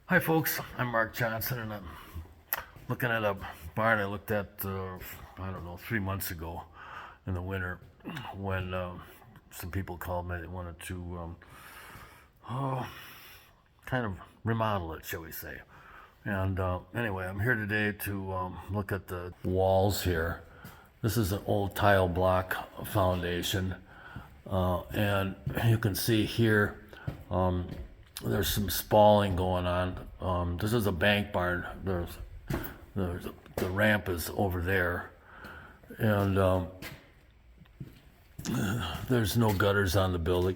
Hi folks, I'm Mark Johnson and I'm looking at a barn I looked at, I don't know, 3 months ago in the winter when some people called me. They wanted to kind of remodel it, shall we say. And anyway, I'm here today to look at the walls here. This is an old tile block foundation, and you can see here there's some spalling going on. This is a bank barn. The ramp is over there, and there's no gutters on the building,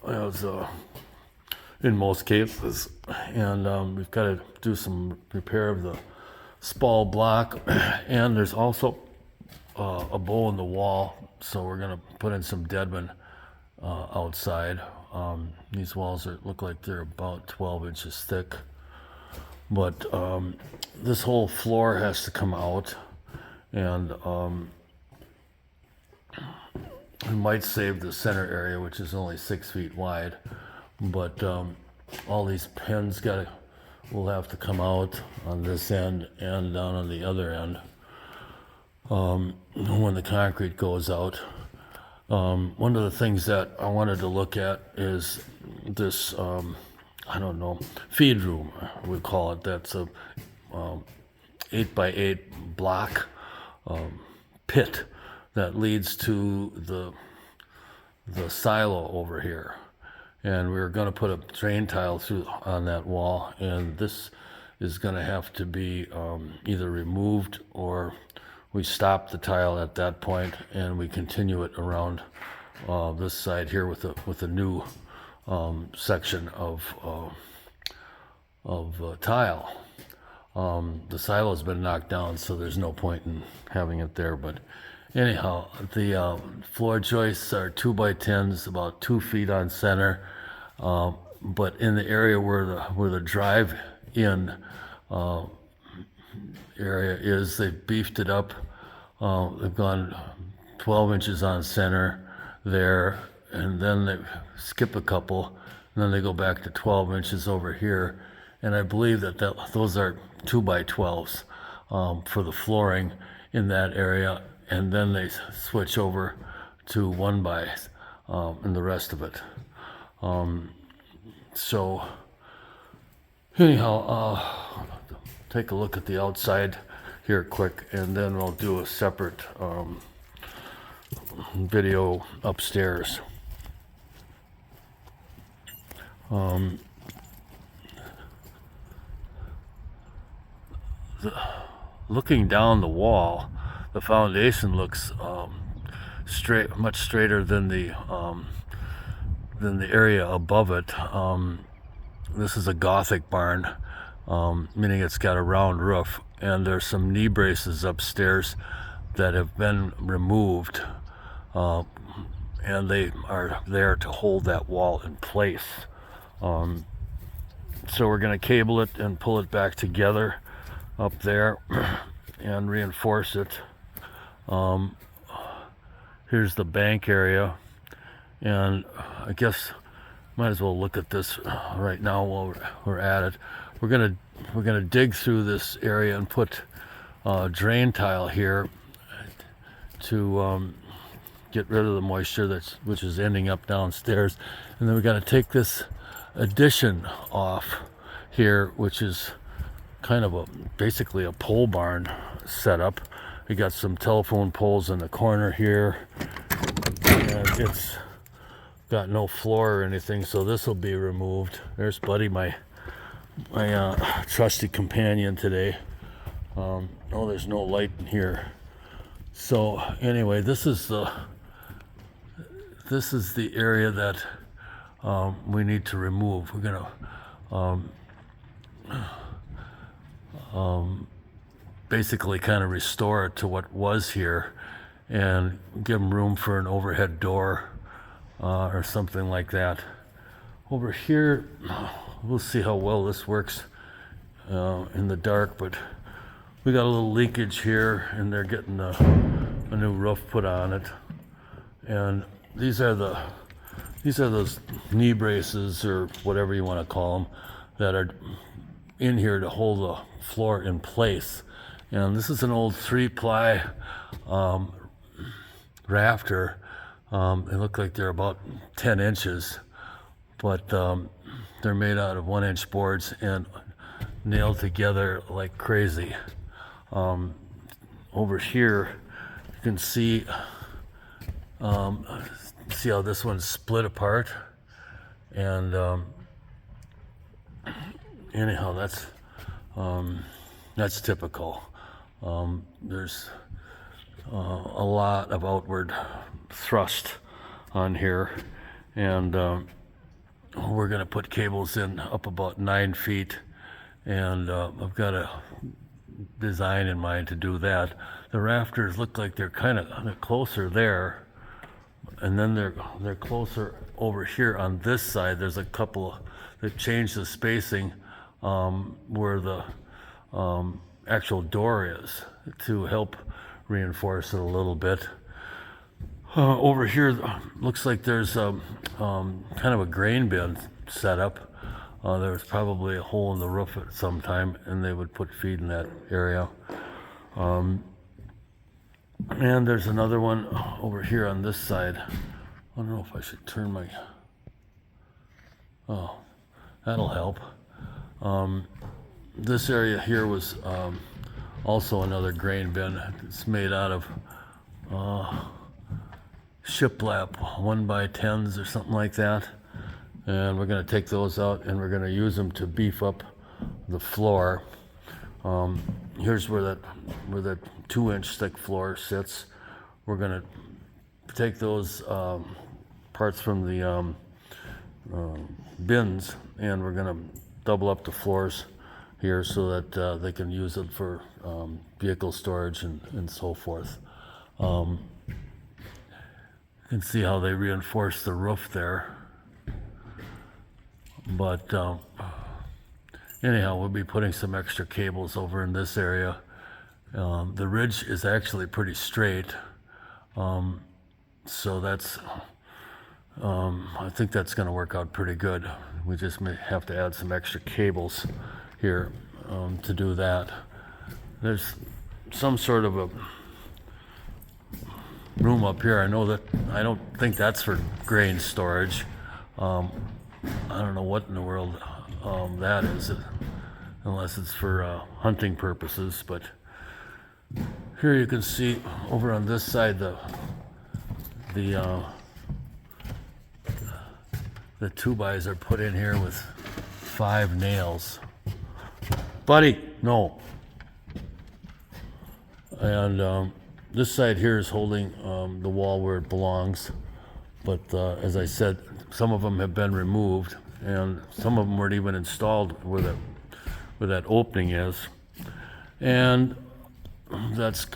as in most cases. And we've got to do some repair of the spall block, and there's also a bowl in the wall, so we're gonna put in some deadmen outside. These walls look like they're about 12 inches thick, but this whole floor has to come out, and we might save the center area, which is only 6 feet wide, but all these pins will have to come out on this end and down on the other end when the concrete goes out. One of the things that I wanted to look at is this, I don't know, feed room, we call it. That's a 8x8 block pit that leads to the silo over here. And we were going to put a drain tile through on that wall, and this is going to have to be either removed, or we stop the tile at that point and we continue it around this side here with a new section of tile. The silo's been knocked down, so there's no point in having it there. But anyhow, the floor joists are 2x10s, about 2 feet on center. But in the area where the drive-in area is, they've beefed it up. They've gone 12 inches on center there, and then they skip a couple, and then they go back to 12 inches over here. And I believe that those are 2x12s for the flooring in that area, and then they switch over to 1x in the rest of it. So anyhow, take a look at the outside here quick, and then we'll do a separate video upstairs. Looking down the wall, the foundation looks much straighter than the area above it. This is a Gothic barn, meaning it's got a round roof, and there's some knee braces upstairs that have been removed, and they are there to hold that wall in place. So we're going to cable it and pull it back together up there and reinforce it. Here's the bank area, and I guess might as well look at this right now while we're at it. We're gonna dig through this area and put drain tile here to get rid of the moisture which is ending up downstairs, and then we got to take this addition off here, which is kind of basically a pole barn setup. We got some telephone poles in the corner here, and it's got no floor or anything, so this will be removed. There's Buddy, my trusty companion today. Oh, there's no light in here. So anyway, this is the area that we need to remove. We're gonna basically kind of restore it to what was here, and give them room for an overhead door or something like that. Over here, we'll see how well this works in the dark, but we got a little leakage here, and they're getting a new roof put on it. And these are those knee braces, or whatever you want to call them, that are in here to hold the floor in place. And this is an old 3-ply rafter. They look like they're about 10 inches, but they're made out of 1-inch boards and nailed together like crazy. Over here, you can see how this one's split apart, and anyhow, that's typical. There's a lot of outward thrust on here, and we're going to put cables in up about 9 feet, and I've got a design in mind to do that. The rafters look like they're kind of closer there, and then they're closer over here on this side. There's a couple that change the spacing where the actual door is to help reinforce it a little bit. Over here looks like there's kind of a grain bin set up. There was probably a hole in the roof at some time, and they would put feed in that area. And there's another one over here on this side. I don't know if I should turn my... Oh, that'll help. This area here was also another grain bin. It's made out of shiplap 1x10s or something like that. And we're going to take those out, and we're going to use them to beef up the floor. Here's where that 2-inch thick floor sits. We're going to take those parts from the bins, and we're going to double up the floors here so that they can use it for vehicle storage and so forth. You can see how they reinforce the roof there. But anyhow, we'll be putting some extra cables over in this area. The ridge is actually pretty straight, so that's I think that's going to work out pretty good. We just may have to add some extra cables here to do that. There's some sort of a room up here. I don't think that's for grain storage. I don't know what in the world that is, unless it's for hunting purposes. But here you can see over on this side the 2x are put in here with 5 nails. Buddy, no. And this side here is holding the wall where it belongs. But as I said, some of them have been removed, and some of them weren't even installed where that opening is. And that's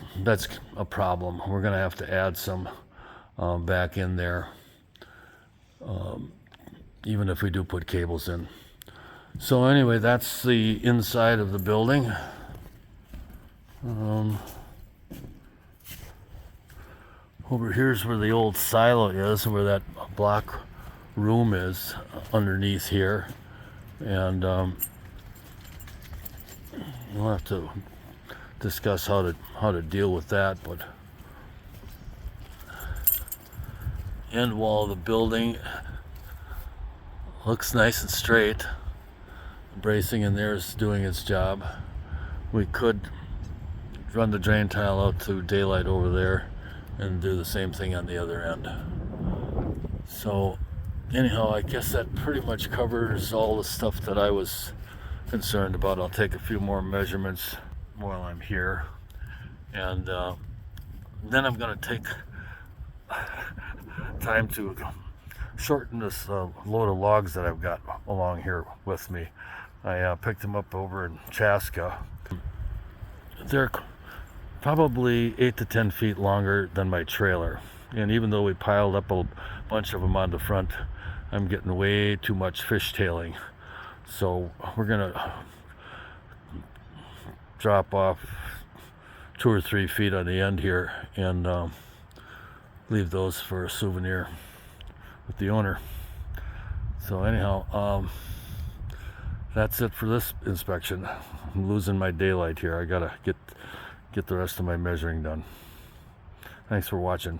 a problem. We're going to have to add some back in there, even if we do put cables in. So anyway, that's the inside of the building. Over here's where the old silo is, where that block room is underneath here, and we'll have to discuss how to deal with that. But end wall of the building looks nice and straight. The bracing in there is doing its job. We could run the drain tile out to daylight over there and do the same thing on the other end. So anyhow, I guess that pretty much covers all the stuff that I was concerned about. I'll take a few more measurements while I'm here, and then I'm going to take time to shorten this load of logs that I've got along here with me. I picked them up over in Chaska. They're probably 8 to 10 feet longer than my trailer, and even though we piled up a bunch of them on the front, I'm getting way too much fishtailing. So we're gonna drop off 2 or 3 feet on the end here and leave those for a souvenir with the owner. So anyhow, that's it for this inspection. I'm losing my daylight here. I gotta get the rest of my measuring done. Thanks for watching.